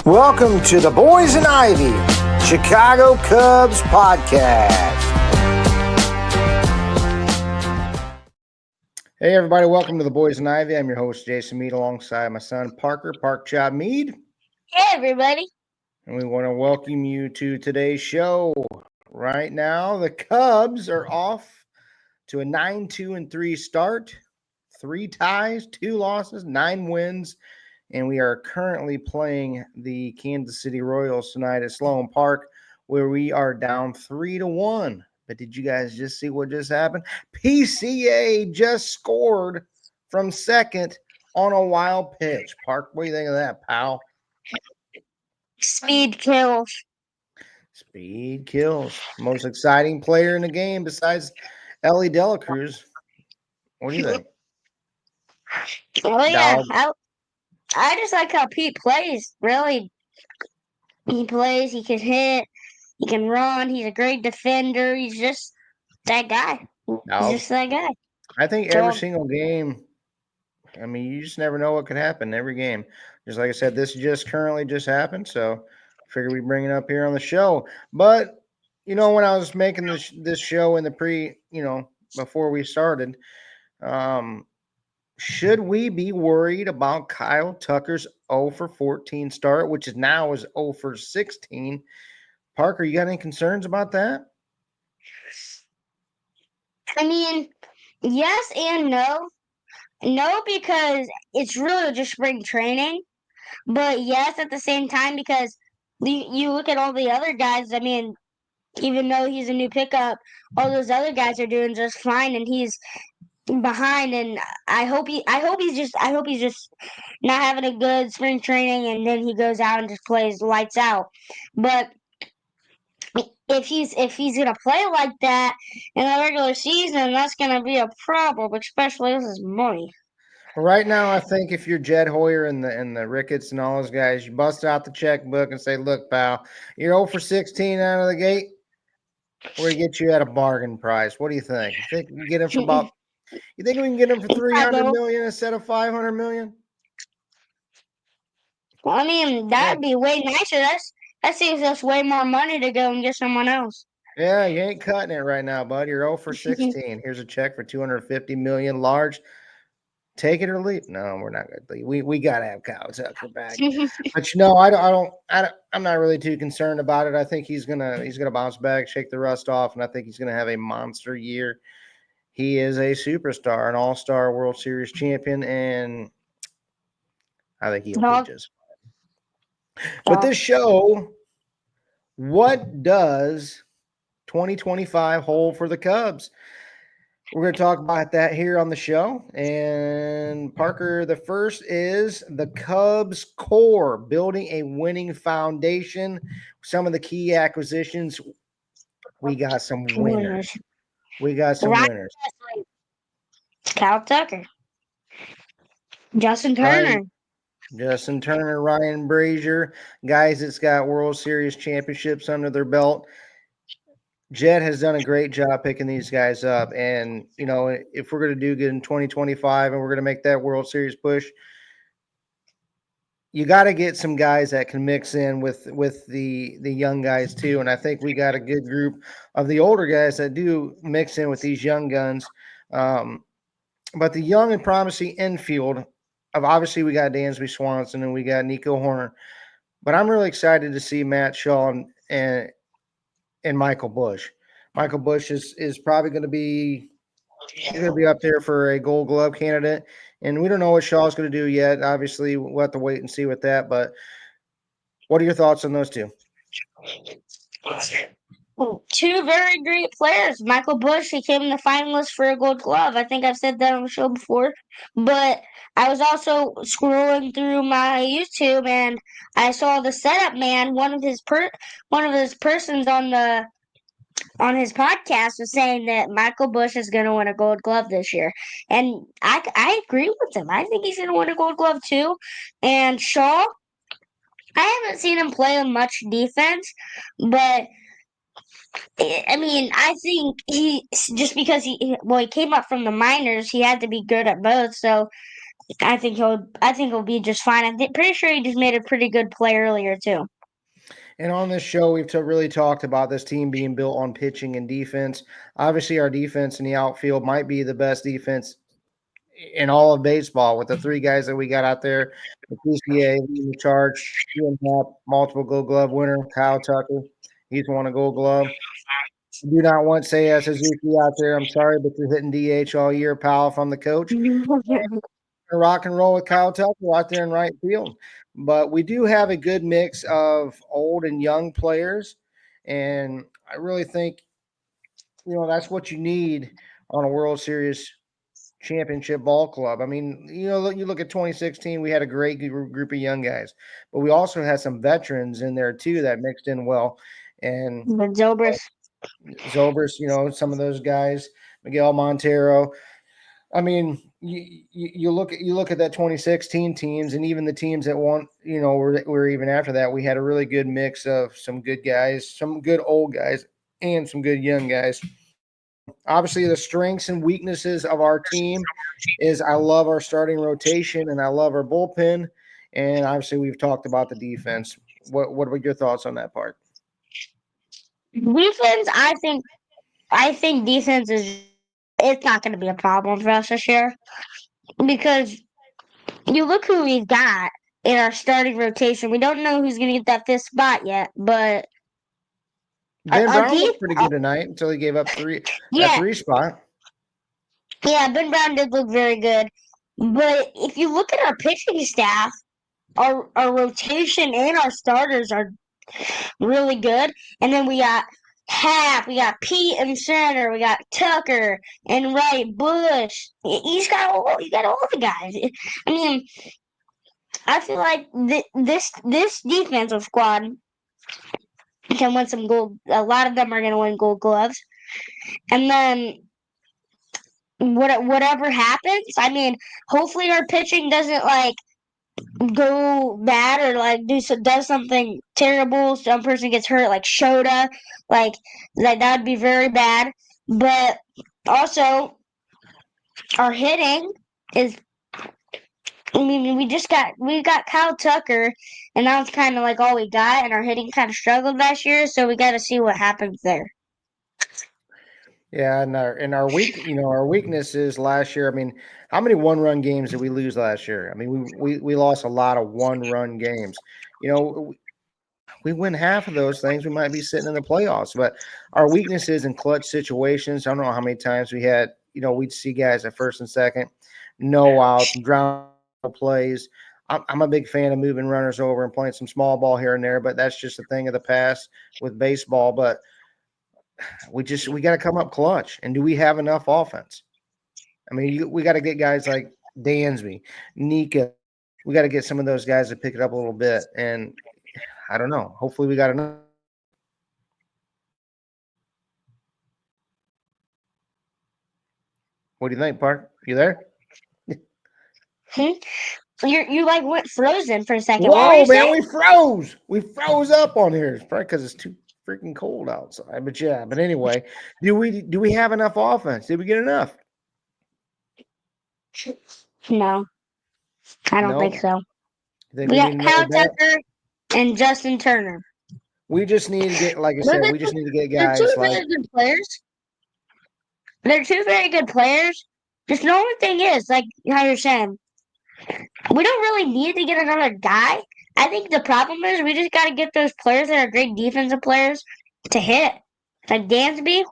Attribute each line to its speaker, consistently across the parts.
Speaker 1: Welcome to the Boys and Ivy Chicago Cubs podcast. Hey everybody, welcome to the Boys and Ivy. I'm your host Jason Mead alongside my son Parker Parkchop Mead.
Speaker 2: Hey everybody.
Speaker 1: And we want to welcome you to today's show. Right now, the Cubs are off to a 9-2-3 start. 3 ties, 2 losses, 9 wins. And we are currently playing the Kansas City Royals tonight at Sloan Park, where we are down 3-1. But did you guys just see what just happened? PCA just scored from second on a wild pitch. Park, what do you think of that, pal?
Speaker 2: Speed kills.
Speaker 1: Speed kills. Most exciting player in the game besides Ellie Dela Cruz. What do you think?
Speaker 2: Oh yeah, I just like how Pete plays. Really, he plays. He can hit. He can run. He's a great defender. He's just that guy. He's just that guy.
Speaker 1: I think every single game. I mean, you just never know what could happen every game. Just like I said, this just currently just happened, so I figured we'd bring it up here on the show. But you know, when I was making this show in the before we started, should we be worried about Kyle Tucker's 0 for 14 start, which is now is 0 for 16? Parker, you got any concerns about that?
Speaker 2: I mean, yes and no. No, because it's really just spring training. But yes, at the same time, because you look at all the other guys. I mean, even though he's a new pickup, all those other guys are doing just fine, and he's behind. And I hope he's just not having a good spring training, and then he goes out and just plays lights out. But if he's gonna play like that in the regular season, that's gonna be a problem, especially with his money.
Speaker 1: Right now, I think if you're Jed Hoyer and the Ricketts and all those guys, you bust out the checkbook and say, "Look, pal, you're 0 for 16 out of the gate. We're gonna get you at a bargain price. What do you think? You think we can get him for about? You think we can get him for 300 million instead of 500 million?
Speaker 2: Well, I mean, that'd be way nicer. That saves us way more money to go and get someone else.
Speaker 1: Yeah, you ain't cutting it right now, bud. You're 0 for 16. Here's a check for 250 million, large. Take it or leave. No, we're not gonna. We gotta have Kyle Tucker back. But I'm not really too concerned about it. I think he's gonna bounce back, shake the rust off, and I think he's gonna have a monster year. He is a superstar, an all-star World Series champion, and I think he'll be just fine. But this show, what does 2025 hold for the Cubs? We're going to talk about that here on the show. And Parker, the first is the Cubs core, building a winning foundation. Some of the key acquisitions, we got some winners. Winners.
Speaker 2: Kyle Tucker. Justin Turner.
Speaker 1: Ryan Brazier, guys that's got World Series championships under their belt. Jed has done a great job picking these guys up. And, you know, if we're going to do good in 2025 and we're going to make that World Series push, you got to get some guys that can mix in with the young guys too. And I think we got a good group of the older guys that do mix in with these young guns. But the young and promising infield, obviously we got Dansby Swanson and we got Nico Horner. But I'm really excited to see Matt Shaw and Michael Busch. Michael Busch is probably going to be up there for a Gold Glove candidate, and we don't know what Shaw's going to do yet. Obviously, we'll have to wait and see with that. But what are your thoughts on those two?
Speaker 2: Two very great players. Michael Busch became the finalist for a Gold Glove. I think I've said that on the show before. But I was also scrolling through my YouTube and I saw the setup man. One of his persons on his podcast was saying that Michael Busch is going to win a Gold Glove this year, and I agree with him. I think he's going to win a Gold Glove too. And Shaw, I haven't seen him play much defense, but I mean, I think he just because he came up from the minors, he had to be good at both. So I think he'll be just fine. Pretty sure he just made a pretty good play earlier too.
Speaker 1: And on this show, we've really talked about this team being built on pitching and defense. Obviously, our defense in the outfield might be the best defense in all of baseball with the three guys that we got out there. The PCA leading the charge. Ian Happ, multiple Gold Glove winner. Kyle Tucker, he's won a Gold Glove. I do not want Seiya Suzuki out there. I'm sorry, but you're hitting DH all year, pal, if I'm the coach. Rock and roll with Kyle Tucker out there in right field. But we do have a good mix of old and young players. And I really think, that's what you need on a World Series championship ball club. I mean, you look at 2016, we had a great group of young guys, but we also had some veterans in there too that mixed in well. And
Speaker 2: Zobrist,
Speaker 1: some of those guys, Miguel Montero. I mean, you look at that 2016 teams, and even the teams that won, were even after that. We had a really good mix of some good guys, some good old guys, and some good young guys. Obviously, the strengths and weaknesses of our team is I love our starting rotation and I love our bullpen. And obviously, we've talked about the defense. What are your thoughts on that part?
Speaker 2: defense. I think defense it's not going to be a problem for us this year because you look who we've got in our starting rotation. We don't know who's going to get that fifth spot yet, but
Speaker 1: Ben
Speaker 2: our
Speaker 1: Brown looked pretty good tonight until he gave up that 3 spot.
Speaker 2: Yeah, Ben Brown did look very good. But if you look at our pitching staff, our rotation and our starters are really good. And then we got we got Pete in center, we got Tucker and right Bush. You got all the guys. I mean, I feel like this defensive squad can win some gold. A lot of them are going to win Gold Gloves, and then whatever happens, I mean, hopefully our pitching doesn't go bad or does something terrible. Some person gets hurt, like Shota, that would be very bad. But also, our hitting is. I mean, we got Kyle Tucker, and that's kind of like all we got. And our hitting kind of struggled last year, so we got to see what happens there.
Speaker 1: Yeah, and our weakness is last year. I mean, how many one-run games did we lose last year? I mean, we lost a lot of one-run games. We win half of those things, we might be sitting in the playoffs. But our weaknesses in clutch situations. I don't know how many times we had. We'd see guys at first and second, no outs, drown plays. I'm a big fan of moving runners over and playing some small ball here and there, but that's just a thing of the past with baseball. But we got to come up clutch. And do we have enough offense? I mean, we got to get guys like Dansby, Nika. We got to get some of those guys to pick it up a little bit. And I don't know. Hopefully, we got enough. What do you think, Park? You there?
Speaker 2: You went frozen for a second.
Speaker 1: Whoa, man, we froze. We froze up on here. It's probably because it's too freaking cold outside. But yeah, but anyway, do we have enough offense? Did we get enough?
Speaker 2: No, I don't think so.
Speaker 1: We
Speaker 2: got Kyle Tucker and Justin Turner.
Speaker 1: We just need to get, like I said, we just need to get guys.
Speaker 2: They're two very good players. They're two very good players. Just the only thing is, like how you're saying, we don't really need to get another guy. I think the problem is we just got to get those players that are great defensive players to hit. Like Dansby,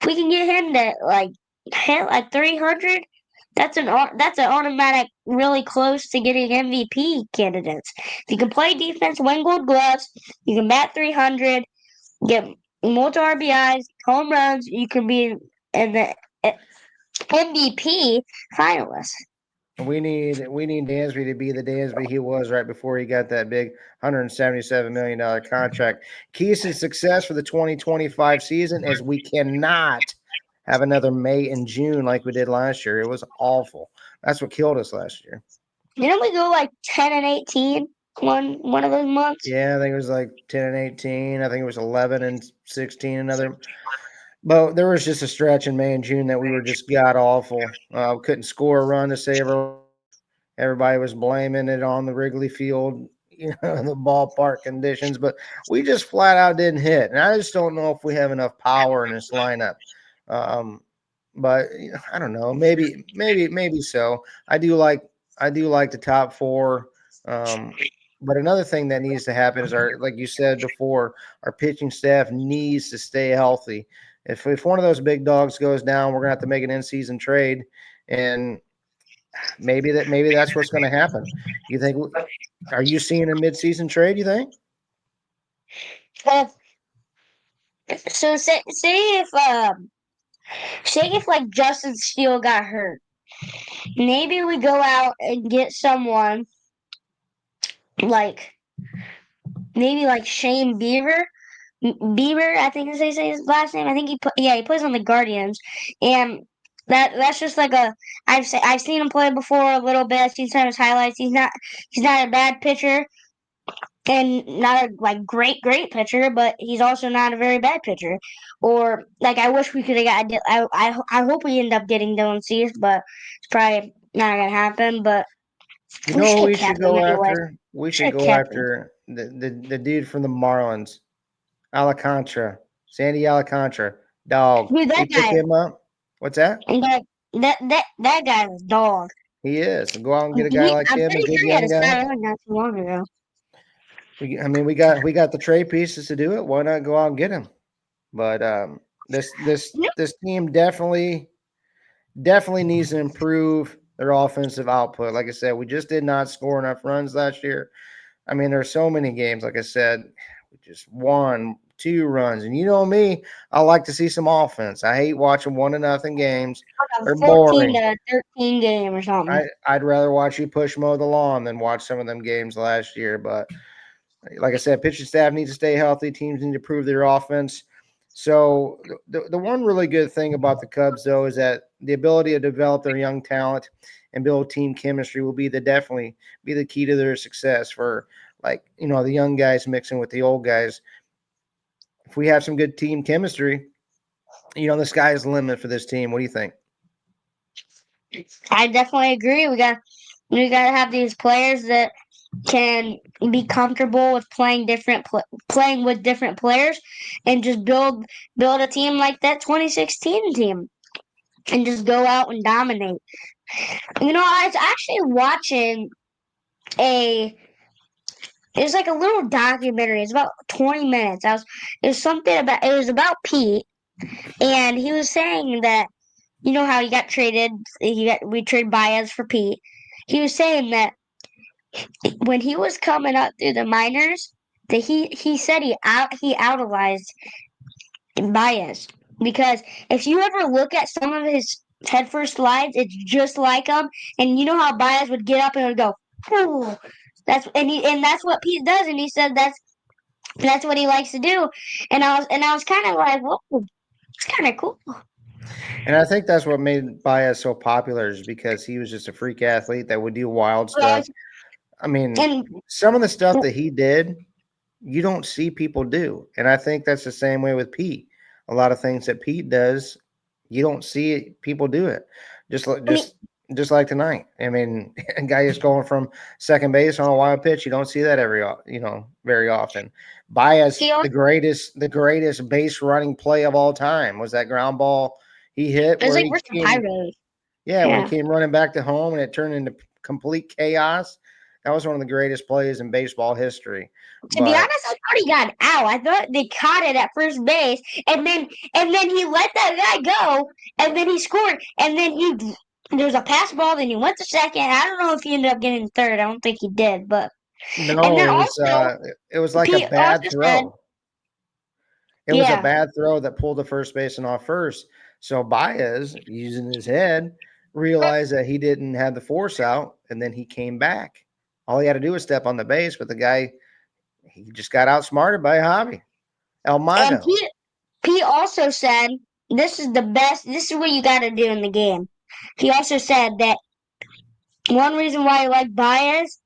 Speaker 2: we can get him to hit 300. That's an automatic, really close to getting MVP candidates. If you can play defense, win Gold Gloves, you can bat 300, get multiple RBIs, home runs, you can be in the MVP finalist.
Speaker 1: We need Dansby to be the Dansby he was right before he got that big $177 million contract. Keys to success for the 2025 season is we cannot have another May and June like we did last year. It was awful. That's what killed us last year.
Speaker 2: Didn't we go 10 and 18 one of those months?
Speaker 1: Yeah, I think it was 10 and 18. I think it was 11 and 16 another. But there was just a stretch in May and June that we were just god awful. Couldn't score a run to save our. Everybody was blaming it on the Wrigley Field, the ballpark conditions, but we just flat out didn't hit. And I just don't know if we have enough power in this lineup. Um, but I don't know. Maybe so. I do like the top four. But another thing that needs to happen is like you said before, our pitching staff needs to stay healthy. If one of those big dogs goes down, we're gonna have to make an in-season trade, and maybe that's what's going to happen. You think? Are you seeing a mid-season trade? You think?
Speaker 2: Uh, so say if like Justin Steele got hurt, maybe we go out and get someone like maybe like Shane Bieber, I think is they say his last name. I think he plays on the Guardians, and that's just like I've seen him play before a little bit. I've seen some of his highlights. He's not a bad pitcher and not a like great pitcher, but he's also not a very bad pitcher. Or like I wish we could have got. I hope we end up getting Dylan Cease, but it's probably not gonna happen. But
Speaker 1: You
Speaker 2: we
Speaker 1: know
Speaker 2: should
Speaker 1: who
Speaker 2: have
Speaker 1: we should
Speaker 2: kept him
Speaker 1: go
Speaker 2: anyway.
Speaker 1: after? We
Speaker 2: Should
Speaker 1: should
Speaker 2: have
Speaker 1: go
Speaker 2: kept him.
Speaker 1: after the dude from the Marlins, Alcantara, Sandy Alcantara, dog.
Speaker 2: Dude,
Speaker 1: We
Speaker 2: that
Speaker 1: pick
Speaker 2: guy,
Speaker 1: him up. What's that?
Speaker 2: and that guy was a dog.
Speaker 1: He is. Go out and get a guy like
Speaker 2: I'm
Speaker 1: him, a
Speaker 2: pretty
Speaker 1: good
Speaker 2: sure he had
Speaker 1: young
Speaker 2: a
Speaker 1: guy.
Speaker 2: Cy Young not too long ago.
Speaker 1: I mean, we got the trade pieces to do it. Why not go out and get him? But
Speaker 2: Yep.
Speaker 1: this team definitely needs to improve their offensive output. Like I said, we just did not score enough runs last year. I mean, there's so many games. Like I said, we just won 2 runs, and you know me, I like to see some offense. I hate watching 1-0 games.
Speaker 2: Like a
Speaker 1: They're
Speaker 2: 14
Speaker 1: boring.
Speaker 2: to 13 game or something.
Speaker 1: I'd rather watch you push mow the lawn than watch some of them games last year. But like I said, pitching staff needs to stay healthy. Teams need to improve their offense. So the one really good thing about the Cubs, though, is that the ability to develop their young talent and build team chemistry will definitely be the key to their success. For the young guys mixing with the old guys. If we have some good team chemistry, the sky is the limit for this team. What do you think?
Speaker 2: I definitely agree. We got to have these players that can be comfortable with playing with different players, and just build a team like that 2016 team, and just go out and dominate. I was actually watching a it's like a little documentary. It's about 20 minutes. It was about Pete, and he was saying that how he got traded. We traded Baez for Pete. He was saying that when he was coming up through the minors, that he said he idolized Baez, because if you ever look at some of his head first slides, it's just like him. And you know how Baez would get up and would go, "Ooh." That's what Pete does, and he said that's what he likes to do. And I was kind of like, whoa, it's kind of cool.
Speaker 1: And I think that's what made Baez so popular, is because he was just a freak athlete that would do wild
Speaker 2: Well,
Speaker 1: stuff. I mean,
Speaker 2: and
Speaker 1: some of the stuff that he did, you don't see people do. And I think that's the same way with Pete. A lot of things that Pete does, you don't see people do it. Just like
Speaker 2: I mean,
Speaker 1: just like tonight. I mean, a guy is going from second base on a wild pitch. You don't see that very often. Baez,
Speaker 2: he also
Speaker 1: the greatest base running play of all time was that ground ball he hit
Speaker 2: it was
Speaker 1: where
Speaker 2: like
Speaker 1: he
Speaker 2: we're some
Speaker 1: came.
Speaker 2: Pyros.
Speaker 1: Yeah, when he
Speaker 2: Yeah.
Speaker 1: came running back to home and it turned into complete chaos. That was one of the greatest plays in baseball history.
Speaker 2: To be
Speaker 1: But
Speaker 2: honest, I thought he got out. I thought they caught it at first base, and then he let that guy go, and then he scored, and then there was a pass ball, then he went to second. I don't know if he ended up getting third. I don't think he did, but and
Speaker 1: no,
Speaker 2: then also
Speaker 1: it was like a
Speaker 2: Pete also
Speaker 1: bad
Speaker 2: said,
Speaker 1: throw. It was a
Speaker 2: yeah,
Speaker 1: bad throw that pulled the first baseman off first. So Baez, using his head, realized that he didn't have the force out, and then he came back. All he had to do was step on the base, but the guy, he just got outsmarted by a hobby. El
Speaker 2: and
Speaker 1: Mago.
Speaker 2: Pete also said this is the best. This is what you got to do in the game. He also said that one reason why he liked Baez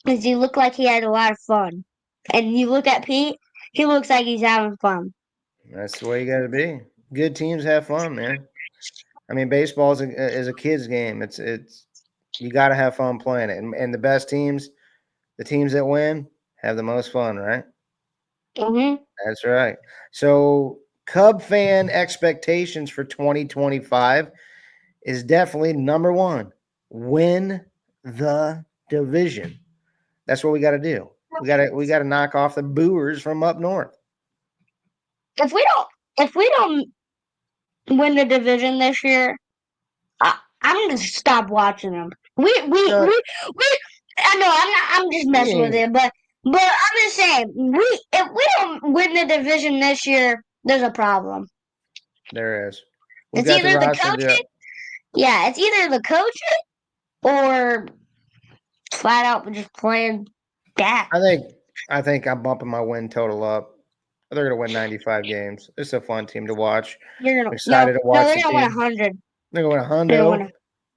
Speaker 2: is he looked like he had a lot of fun. And you look at Pete, he looks like he's having fun.
Speaker 1: That's the way you got to be. Good teams have fun, man. I mean, baseball is a kid's game. You got to have fun playing it. And the best teams, the teams that win, have the most fun, right?
Speaker 2: Mm-hmm.
Speaker 1: That's right. So, Cub fan expectations for 2025 is definitely number one: win the division. That's what we got to do. We got to knock off the Boers from up north.
Speaker 2: If we don't win the division this year, I'm gonna stop watching them.
Speaker 1: No,
Speaker 2: I know I'm just messing with it, but I'm just saying if we don't win the division this year, there's a problem.
Speaker 1: there is. We
Speaker 2: It's
Speaker 1: got the
Speaker 2: either the
Speaker 1: roster to do it.
Speaker 2: coaching, yeah, it's either the coaching or flat out just playing bad.
Speaker 1: I think I'm bumping my win total up. They're going to win 95 games. It's a fun team to watch.
Speaker 2: You're
Speaker 1: I'm
Speaker 2: gonna
Speaker 1: excited to watch
Speaker 2: they're
Speaker 1: the
Speaker 2: gonna win
Speaker 1: team.
Speaker 2: 100.
Speaker 1: They're going to win
Speaker 2: They're gonna
Speaker 1: a
Speaker 2: win
Speaker 1: hundo.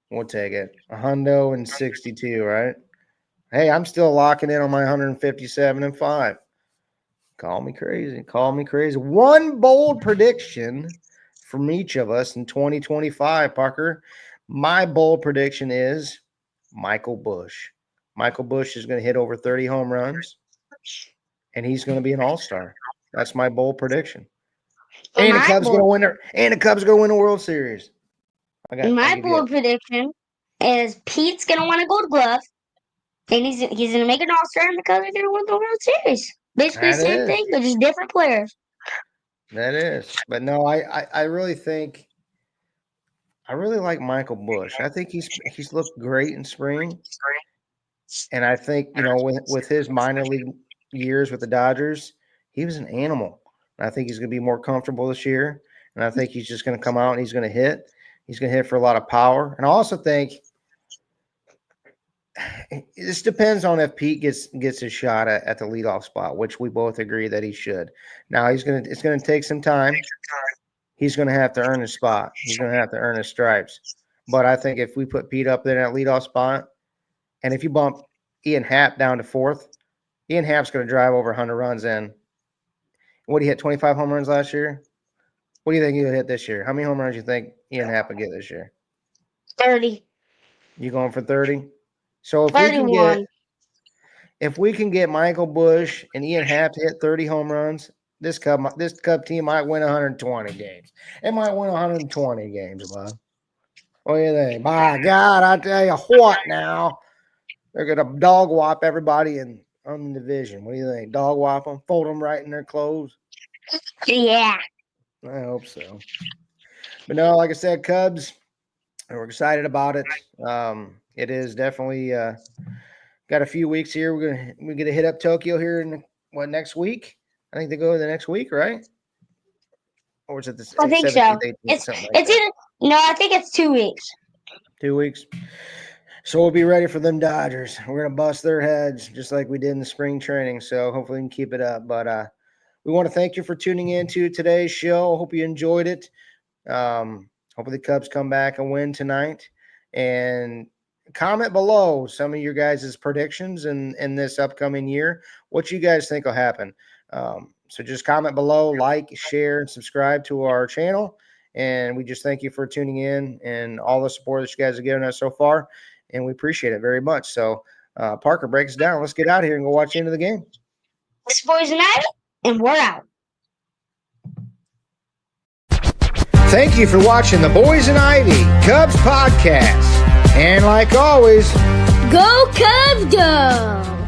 Speaker 1: We'll take it. A hundo and 62, right? Hey, I'm still locking in on my 157-5. Call me crazy. Call me crazy. One bold prediction from each of us in 2025, Parker. My bold prediction is Michael Busch. Michael Busch is going to hit over 30 home runs, and he's going to be an all-star. That's my bold prediction. And the Cubs going to win. And the Cubs going to win the World Series.
Speaker 2: My bold prediction is Pete's gonna win a Gold Glove, and he's gonna make an All-Star, and the Cubs are gonna win the World Series. Basically, the same thing, but just different players.
Speaker 1: That is, but no, I really think I really like Michael Busch. I think he's looked great in spring, and I think with his minor league years with the Dodgers, he was an animal. And I think he's going to be more comfortable this year, and I think he's just going to come out and he's going to hit. He's going to hit for a lot of power, and I also think this depends on if Pete gets his shot at the leadoff spot, which we both agree that he should. Now it's going to take some time. He's going to have to earn his spot. He's going to have to earn his stripes. But I think if we put Pete up there in that leadoff spot, and if you bump Ian Happ down to fourth, Ian Happ's going to drive over 100 runs in. What, he hit 25 home runs last year? What do you think he'll hit this year? How many home runs do you think Ian Happ will get this year?
Speaker 2: 30.
Speaker 1: You going for 30? So if we can get Michael Busch and Ian Happ to hit 30 home runs, this Cub team might win 120 games. It might win 120 games, bud. What do you think? By God, I tell you what now. They're going to dog whop everybody on the division. What do you think? Dog whop them? Fold them right in their clothes?
Speaker 2: Yeah.
Speaker 1: I hope so. But no, like I said, Cubs, we're excited about it. It is definitely got a few weeks here. We're gonna hit up Tokyo here in next week? I think they go the next week, right? Or is it the?
Speaker 2: I think 17th, so. 18th, I think it's 2 weeks.
Speaker 1: 2 weeks. So we'll be ready for them Dodgers. We're gonna bust their heads just like we did in the spring training. So hopefully we can keep it up. But we want to thank you for tuning in to today's show. Hope you enjoyed it. Hopefully the Cubs come back and win tonight. And comment below some of your guys' predictions in this upcoming year. What you guys think will happen. So just comment below, like, share, and subscribe to our channel. And we just thank you for tuning in and all the support that you guys have given us so far. And we appreciate it very much. So Parker, break us down. Let's get out of here and go watch the end of the game.
Speaker 2: This Boys and Ivy, and we're out.
Speaker 1: Thank you for watching the Boys and Ivy Cubs podcast. And like always,
Speaker 2: go Cubs, go!